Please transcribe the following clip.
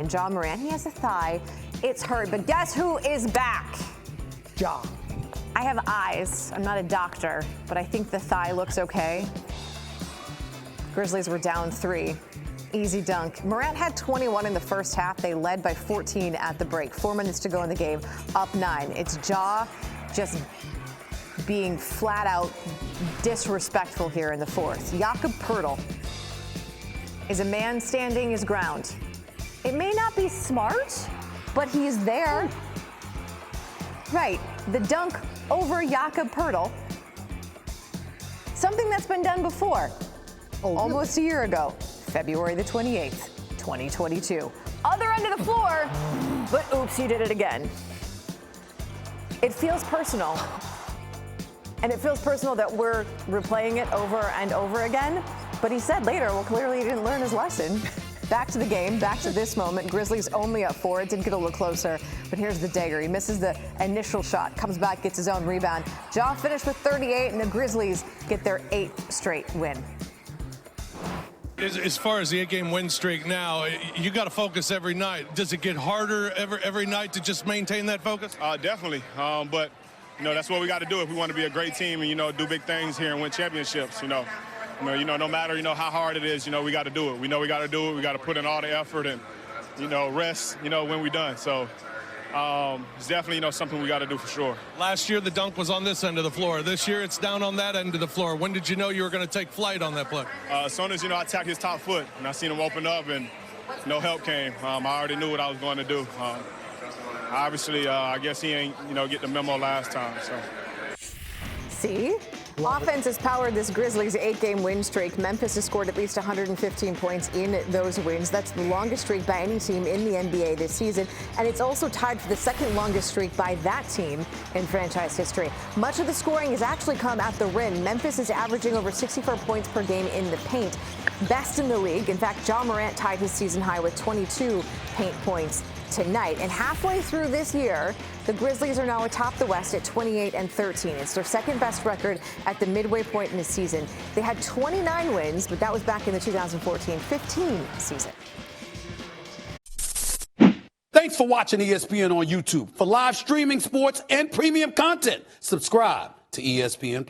And Ja Morant, he has a thigh. It's hurt, but guess who is back? Ja. I have eyes. I'm not a doctor, but I think the thigh looks okay. Grizzlies were down 3. Easy dunk. Morant had 21 in the first half. They led by 14 at the break. 4 minutes to go in the game, up 9. It's Ja just being flat out disrespectful here in the fourth. Jakob Poeltl is a man standing his ground. It may not be smart, but he's there. Right, the dunk over Jakob Poeltl. Something that's been done before. Almost a year ago, February the 28th, 2022. Other end of the floor, but oops, he did it again. It feels personal. And it feels personal that we're replaying it over and over again. But he said later, well, clearly he didn't learn his lesson. Back to the game, back to this moment. Grizzlies only up 4. It didn't get a little closer, but here's the dagger. He misses the initial shot, comes back, gets his own rebound. Ja finished with 38, and the Grizzlies get their 8th straight win. As far as the 8-game win streak now, you got to focus every night. Does it get harder every night to just maintain that focus? Definitely, but that's what we got to do if we want to be a great team and do big things here and win championships. No matter how hard it is, we got to do it. We know we got to do it. We got to put in all the effort and rest. When we're done. So it's definitely something we got to do for sure. Last year the dunk was on this end of the floor. This year it's down on that end of the floor. When did you know you were going to take flight on that play? As soon as I tapped his top foot and I seen him open up and no help came, I already knew what I was going to do. Obviously, I guess he ain't get the memo last time. So. See? Offense has powered this Grizzlies 8-game win streak. Memphis has scored at least 115 points in those wins. That's the longest streak by any team in the NBA this season. And it's also tied for the second longest streak by that team in franchise history. Much of the scoring has actually come at the rim. Memphis is averaging over 64 points per game in the paint. Best in the league. In fact, Ja Morant tied his season high with 22 paint points tonight. And halfway through this year, the Grizzlies are now atop the West at 28-13. It's their second best record at the midway point in the season. They had 29 wins, but that was back in the 2014-15 season. Thanks for watching ESPN on YouTube. For live streaming sports and premium content, subscribe to ESPN+.